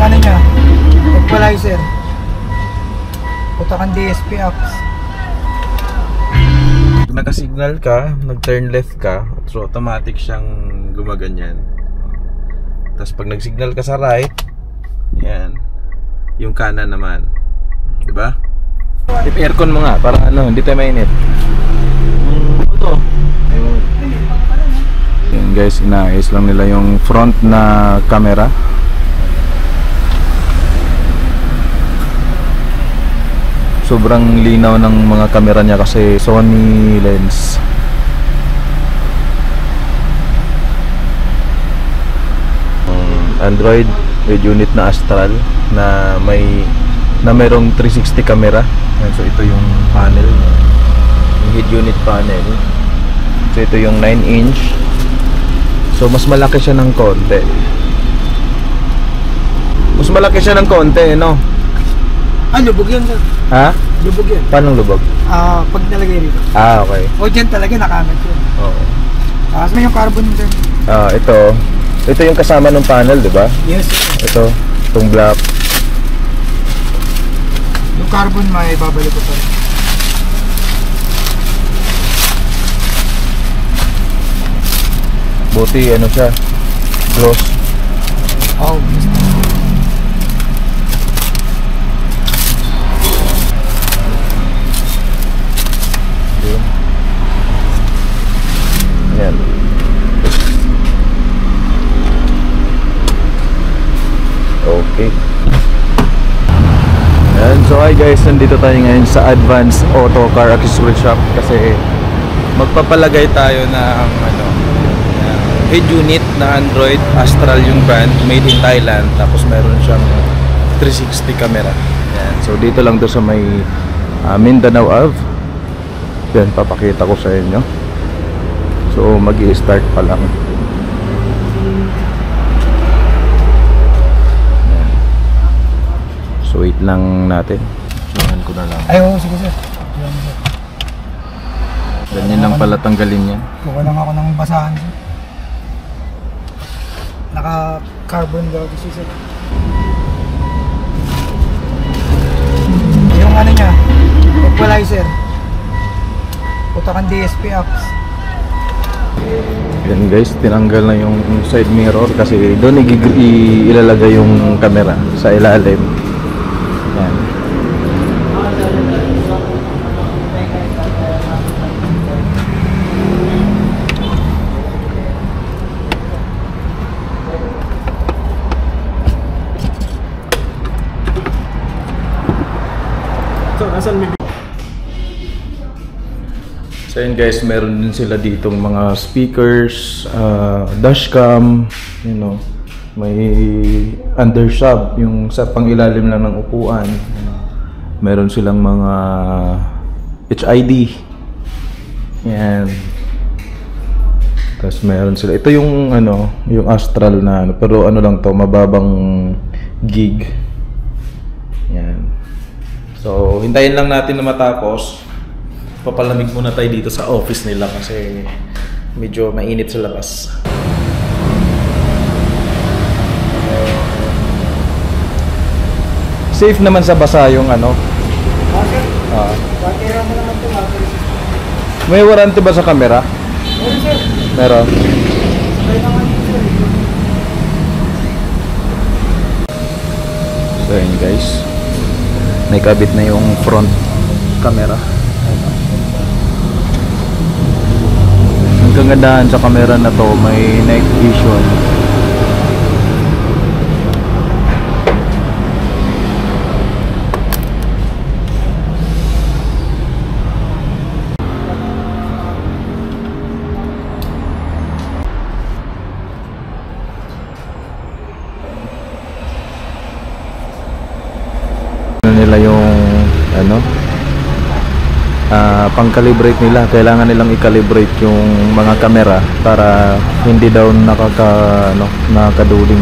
ano niya, equalizer. Putakan DSP apps. Pag naka-signal ka, nag-turn left ka, so automatic siyang gumaganyan. Tapos pag nag-signal ka sa right, yan, yung kanan naman, diba? Tip aircon mo nga, para ano, hindi tayo mainit. Ito. Yan guys, inaayos lang nila yung front na camera. Sobrang linaw ng mga camera niya kasi Sony lens. Android with unit na Astral na mayroong 360 camera. So ito yung panel, yung head unit panel. So ito yung 9-inch. So mas malaki siya ng konti. Mas malaki siya ng konti, no? Ah, lubog yan, sir. Ha? Lubog yan. Paano lubog? Pag nalagay rito. Okay. O dyan talaga nakamit yun. Oo. Tapos may yung carbon dyan. Ito yung kasama ng panel, di ba? Yes, sir. Itong black. Yung carbon may babalik ko pa rin. Buti ano siya, gloss. Oh, Ayan. Okay. Ayan, so hi guys, nandito tayo ngayon sa Advanced Auto Car Accessory Shop kasi magpapalagay tayo ng head unit na Android Astral yung brand, made in Thailand, tapos meron siyang 360 camera. Ayan, so dito lang to sa may Mindanao Ave. Yan, papakita ko sa inyo. So mag-i-start pa lang. Ayan. So wait lang natin. Sunan ko na lang. ay, oo, sige, sir. Ganyan lang pala tanggalin yan. Kuha lang ako ng basahan, sir. Naka-carbon daw kasi, sir. Yung ano niya, equalizer. Putakan DSP apps. Yan guys, tinanggal na yung side mirror kasi doon ilalagay yung camera sa ilalim. Yan. So yun guys, meron din sila ditong mga speakers, dashcam, may undershab, yung sa pangilalim lang ng upuan. Meron silang mga HID. Yan. Tapos meron sila. Ito yung yung Astral na pero lang to, mababang gig. Yan. So, hintayin lang natin na matapos. Papalamig muna tayo dito sa office nila kasi medyo mainit sa labas. Safe naman sa basa yung Okay. Bakira mo naman ito, May warranty ba sa camera? meron, sir. Meron. May naman ito, sir. So yun guys, naikabit na yung front camera. Ang kagandahan sa camera na to, may night vision. Nila yung pang-calibrate nila, kailangan nilang i-calibrate yung mga camera para hindi daw nakaduling.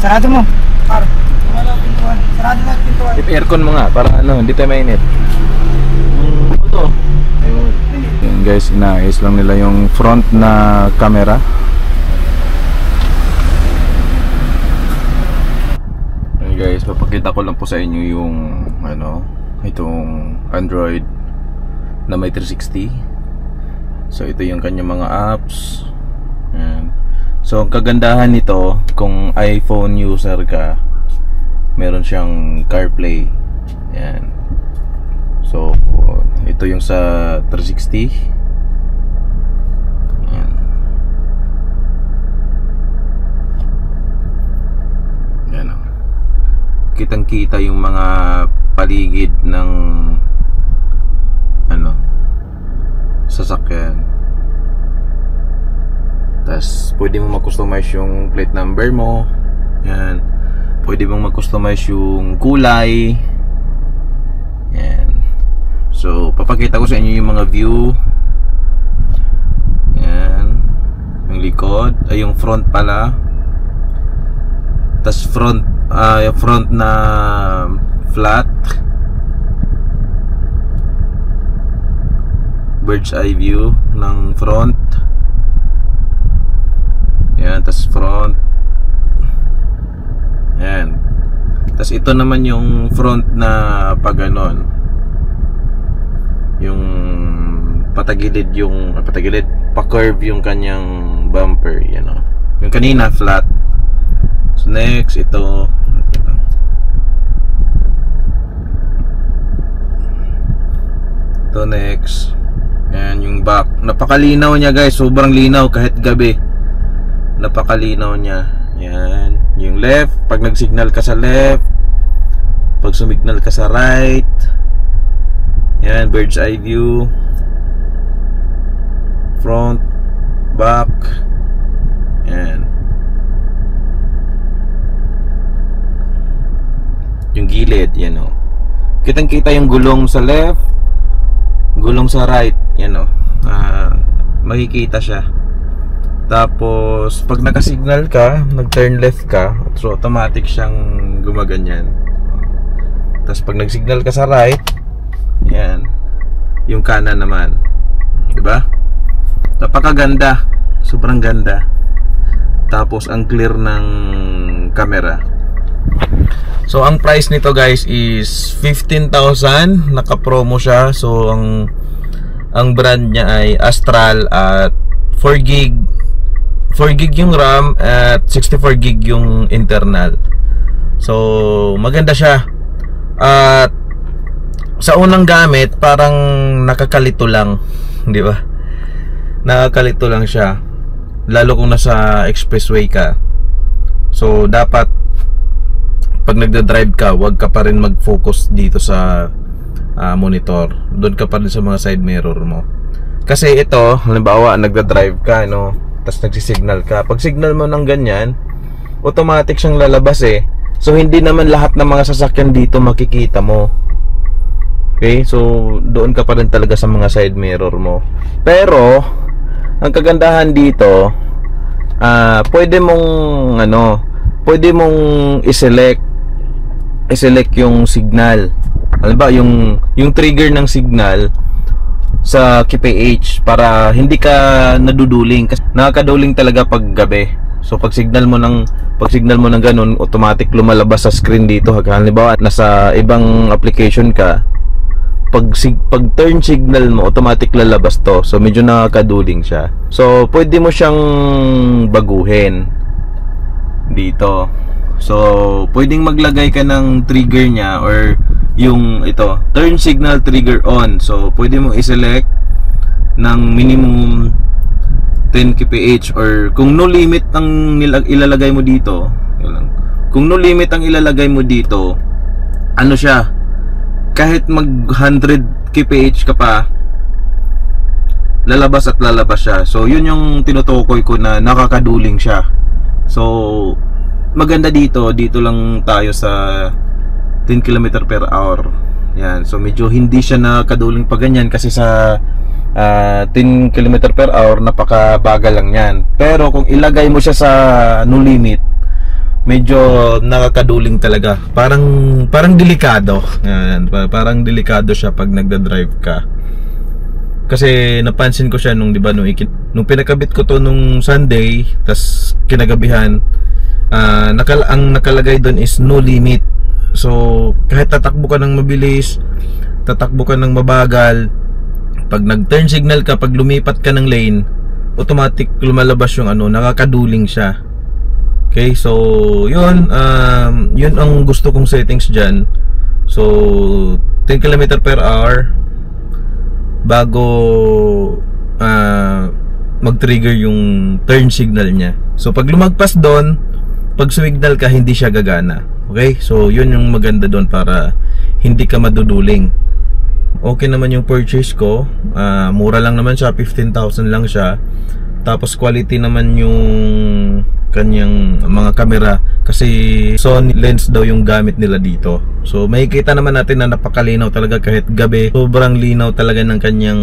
Sarado mo. Par. Wala pintuan. Sarado na pintuan. I-aircon mo nga para ano, hindi tayo mainit. Ito. Ayun. Yan guys, inaayos lang nila yung front na camera. Yan guys, papakita ko lang po sa inyo yung ano, itong Android na may 360. So ito yung kanyang mga apps. Yan. So ang kagandahan nito, kung iPhone user ka, meron siyang CarPlay. Yan. So ito yung sa 360. Yan. Yan o. Kitang kita yung mga paligid ng ano, sasakyan. Tas pwede mo mag-customize yung plate number mo. Yan. Pwede mong mag-customize yung kulay. Yan. So papakita ko sa inyo yung mga view. Yan. Yung likod, ay yung front pala. Tas front na flat. Bird's eye view ng front. Yan, tas front. Yan. Tas ito naman yung front na paganon. Yung patagilid yung pa-curve yung kanyang bumper, yan o. Yung kanina flat. So next ito. Ito next. Yan yung back. Napakalinaw niya guys, sobrang linaw kahit gabi. Napakalinaw niya. Yan. Yung left, pag nag-signal ka sa left, pag sumignal ka sa right. Yan, bird's eye view. Front, back. Yan. Yung gilid, yan o. Kitang-kita yung gulong sa left, gulong sa right, yan o. Makikita siya. Tapos pag naka-signal ka, nag-turn left ka, so automatic siyang gumaganyan. Tapos pag nag-signal ka sa right, yan, yung kanan naman. Diba? Napakaganda. Sobrang ganda. Tapos ang clear ng camera. So ang price nito guys is 15,000. Naka-promo siya. So ang brand niya ay Astral at 4GB yung RAM at 64GB yung internal. So maganda siya. At sa unang gamit parang nakakalito lang, di ba? Nakakalito lang siya. Lalo kung nasa expressway ka. So dapat pag nagda-drive ka, wag ka pa rin mag-focus dito sa monitor. Doon ka pa rin sa mga side mirror mo. Kasi ito, halimbawa nagda-drive ka, no, tapos nagsisignal ka. Pag signal mo ng ganyan, automatic siyang lalabas eh. So hindi naman lahat ng mga sasakyan dito makikita mo. Okay? So doon ka pa rin talaga sa mga side mirror mo. Pero ang kagandahan dito, pwede mong i-select yung signal. Halimbawa yung trigger ng signal sa KPH para hindi ka naduduling, kasi nakakaduling talaga pag gabi. So pag signal mo ng ganun, automatic lumalabas sa screen dito. Halimbawa nasa ibang application ka, pag turn signal mo, automatic lalabas to. So medyo nakakaduling siya. So pwede mo siyang baguhin dito. So pwedeng maglagay ka ng trigger niya, or yung ito, turn signal trigger on. So pwede mo i-select ng minimum 10 kph, or kung no limit ang ilalagay mo dito. Kung no limit ang ilalagay mo dito, ano siya, kahit mag 100 kph ka pa, lalabas at lalabas siya. So yun yung tinutukoy ko na nakakaduling siya. So maganda dito lang tayo sa 10 km per hour. Yan. So medyo hindi siya nakaduling pa ganyan, kasi sa 10 km per hour napakabagal lang yan. Pero kung ilagay mo siya sa no limit, medyo nakakaduling talaga. Parang delikado. Yan, parang delikado siya pag nagda-drive ka. Kasi napansin ko siya nung 'di ba nung pinakabit ko to nung Sunday, tas kinagabihan, ang nakalagay doon is no limit. So kahit tatakbo ka ng mabilis, tatakbo ka ng mabagal, pag nag-turn signal ka, pag lumipat ka ng lane, automatic lumalabas yung nakakaduling siya. Okay, so yun ang gusto kong settings dyan. So 10 km/h bago mag-trigger yung turn signal niya. So pag lumagpas doon, pag signal ka, hindi siya gagana. Okay, so yun yung maganda doon para hindi ka maduduling. Okay naman yung purchase ko, mura lang naman siya, 15,000 lang siya. Tapos quality naman yung kanyang mga camera, kasi Sony lens daw yung gamit nila dito. So makikita naman natin na napakalinaw talaga kahit gabi. Sobrang linaw talaga ng kanyang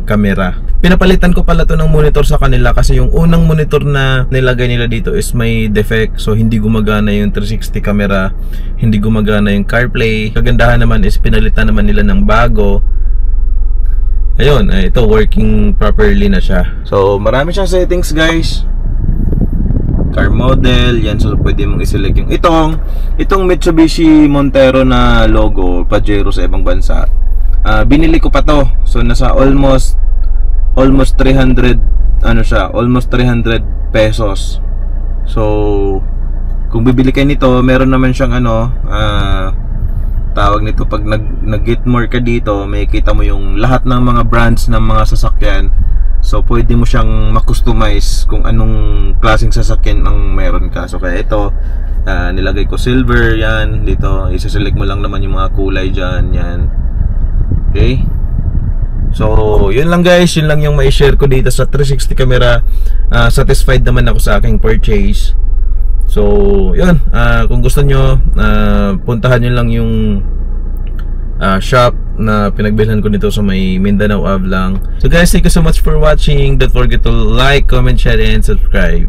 camera. Pinapalitan ko pala to ng monitor sa kanila kasi yung unang monitor na nilagay nila dito is may defect. So hindi gumagana yung 360 camera, hindi gumagana yung CarPlay. Kagandahan naman is pinalitan naman nila ng bago. Ayun, ito working properly na siya. So marami siyang settings, guys. Car model, yan, so pwede mong i-select yung itong Mitsubishi Montero na logo, Pajero sa ibang bansa. Binili ko pa to. So nasa almost 300 almost 300 pesos. So kung bibili kayo nito, meron naman siyang tawag nito, pag nag-Gitmore ka dito, makikita mo yung lahat ng mga brands ng mga sasakyan. So pwede mo siyang ma-customize kung anong klaseng sasakyan ang meron ka. So kaya ito, nilagay ko silver, yan dito. Isa-select mo lang naman yung mga kulay dyan, yan. Okay, so yun lang, guys. Yun lang yung mai-share ko dito sa 360 camera. Satisfied naman ako sa aking purchase. So yun, kung gusto nyo, puntahan nyo lang yung shop na pinagbilhan ko nito sa may Mindanao Ave lang. So guys, thank you so much for watching. Don't forget to like, comment, share, and subscribe.